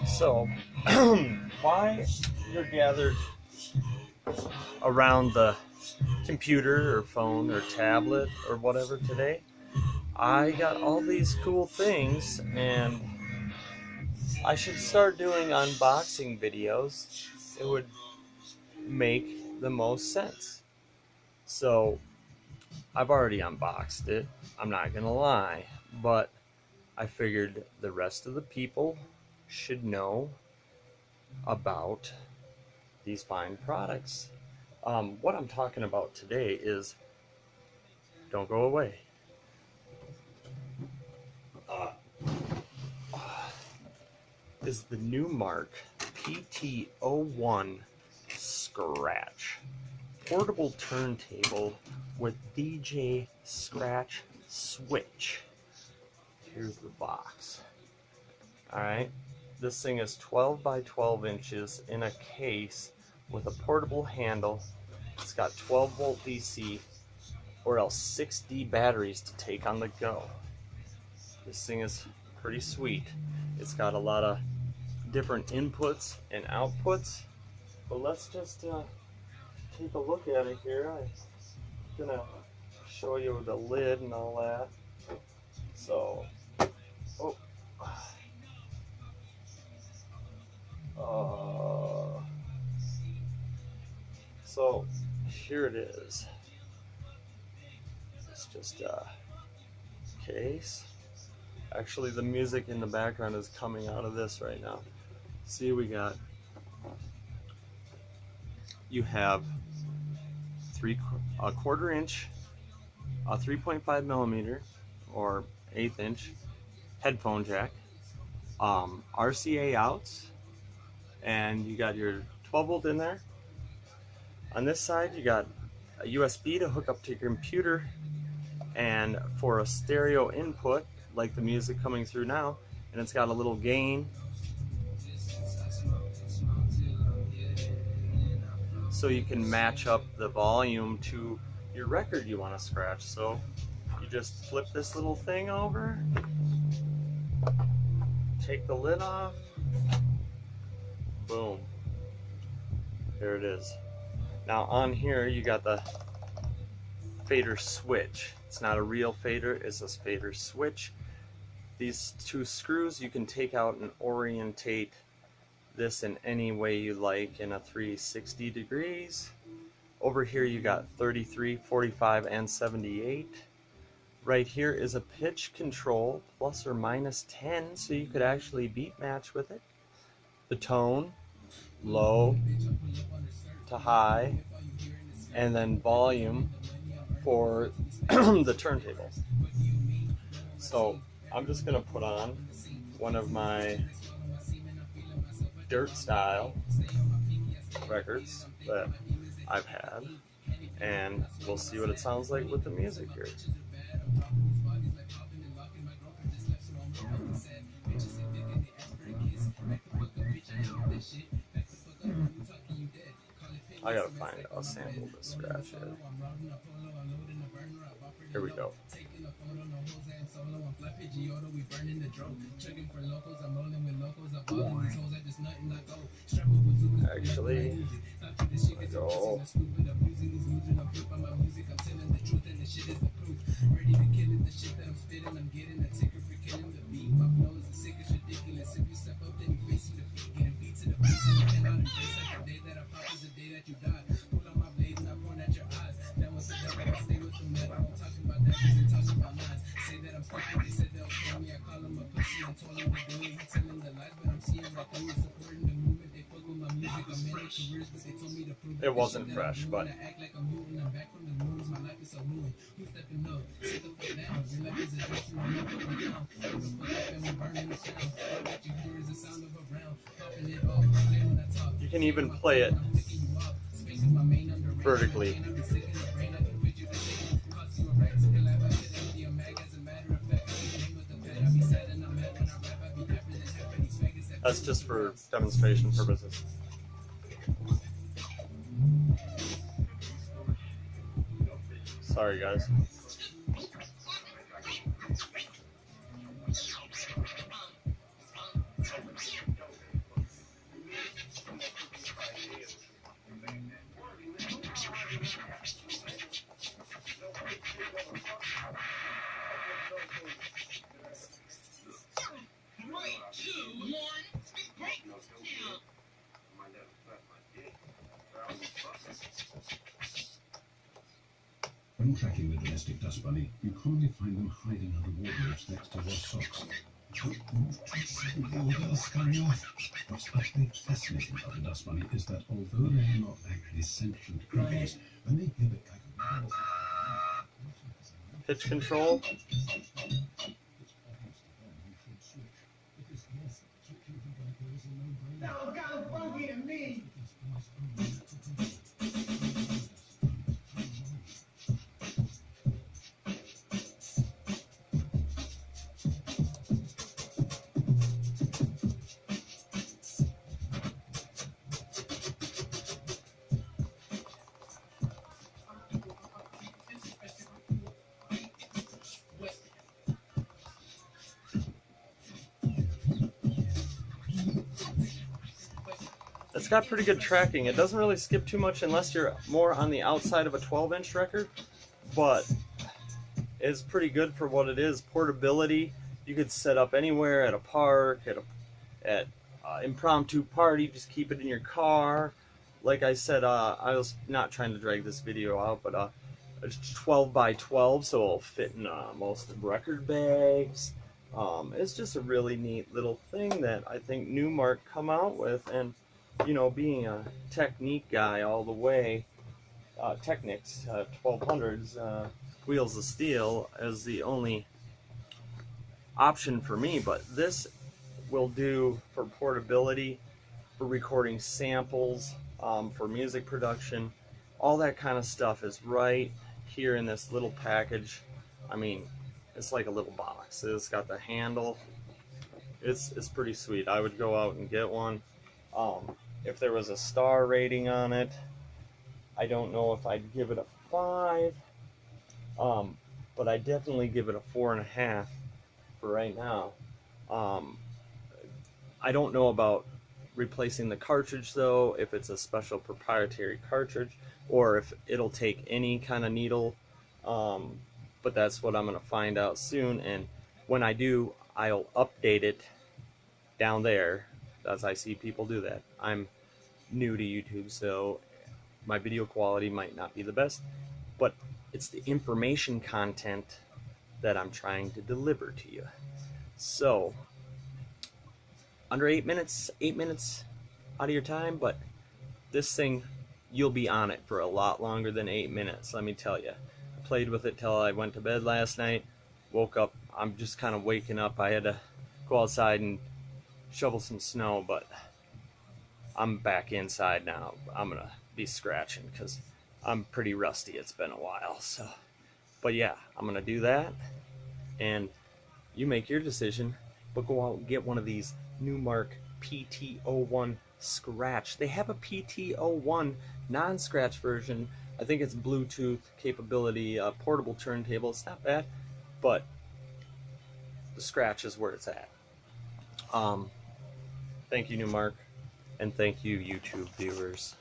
So, why you're gathered around the computer or phone or tablet or whatever today, I got all these cool things and I should start doing unboxing videos. It would make the most sense. So, I've already unboxed it, I'm not gonna lie, but I figured the rest of the people should know about these fine products. What I'm talking about today is, don't go away, is the Numark PT01 Scratch portable turntable with DJ Scratch switch. Here's the box. Alright, this thing is 12 by 12 inches in a case with a portable handle. It's got 12 volt DC or else 6D batteries to take on the go. This thing is pretty sweet. It's got a lot of different inputs and outputs, but let's just take a look at it here. I'm gonna show you the lid and all that. So, so here it is. It's just a case. Actually, the music in the background is coming out of this right now. See, you have a quarter inch, a 3.5 millimeter or 1/8 inch headphone jack, RCA outs, and you got your 12 volt in there. On this side you got a USB to hook up to your computer, and for a stereo input like the music coming through now, and it's got a little gain so you can match up the volume to your record you want to scratch. So you just flip this little thing over, take the lid off, boom, there it is. Now on here you got the fader switch. It's not a real fader, it's a fader switch. These two screws you can take out and orientate this in any way you like in a 360 degrees. Over here you got 33, 45, and 78. Right here is a pitch control, plus or minus 10, so you could actually beat match with it. The tone, low to high, and then volume for the turntable. So I'm just gonna put on one of my dirt style records that I've had, and we'll see what it sounds like with the music here. I gotta find a sample to scratch it. Here we go. Actually, go. It wasn't fresh, but you can even play it vertically. That's just for demonstration purposes. Sorry, guys. When tracking the domestic dust bunny, you commonly find them hiding under wardrobes next to your socks. Don't move too suddenly or they'll scurry off. What's especially fascinating about the dust bunny is that although they are not actually sentient creatures, when they exhibit like a pitch control. It's got pretty good tracking. It doesn't really skip too much unless you're more on the outside of a 12-inch record, but it's pretty good for what it is. Portability, you could set up anywhere, at a park, at impromptu party, just keep it in your car. Like I said, I was not trying to drag this video out, but it's 12 by 12, so it'll fit in most record bags. It's just a really neat little thing that I think Numark come out with, and you know, being a Technique guy all the way, Technics 1200s, wheels of steel is the only option for me, but this will do for portability, for recording samples, for music production. All that kind of stuff is right here in this little package. I mean, it's like a little box. It's got the handle. It's pretty sweet. I would go out and get one. If there was a star rating on it, I don't know if I'd give it a 5, but I definitely give it a 4.5 for right now. I don't know about replacing the cartridge though, if it's a special proprietary cartridge, or if it'll take any kind of needle, but that's what I'm going to find out soon, and when I do, I'll update it down there, as I see people do that. I'm new to YouTube, so my video quality might not be the best, but it's the information content that I'm trying to deliver to you. So, under 8 minutes out of your time, but this thing, you'll be on it for a lot longer than 8 minutes, let me tell you. I played with it till I went to bed last night, woke up, I'm just kind of waking up. I had to go outside and shovel some snow, but I'm back inside now. I'm gonna be scratching because I'm pretty rusty. It's been a while, so. But yeah, I'm gonna do that, and you make your decision, but go out and get one of these Numark PT01 scratch. They have a PT01 non-scratch version. I think it's Bluetooth capability, portable turntable. It's not bad, but the scratch is where it's at. Thank you, Numark, and thank you, YouTube viewers.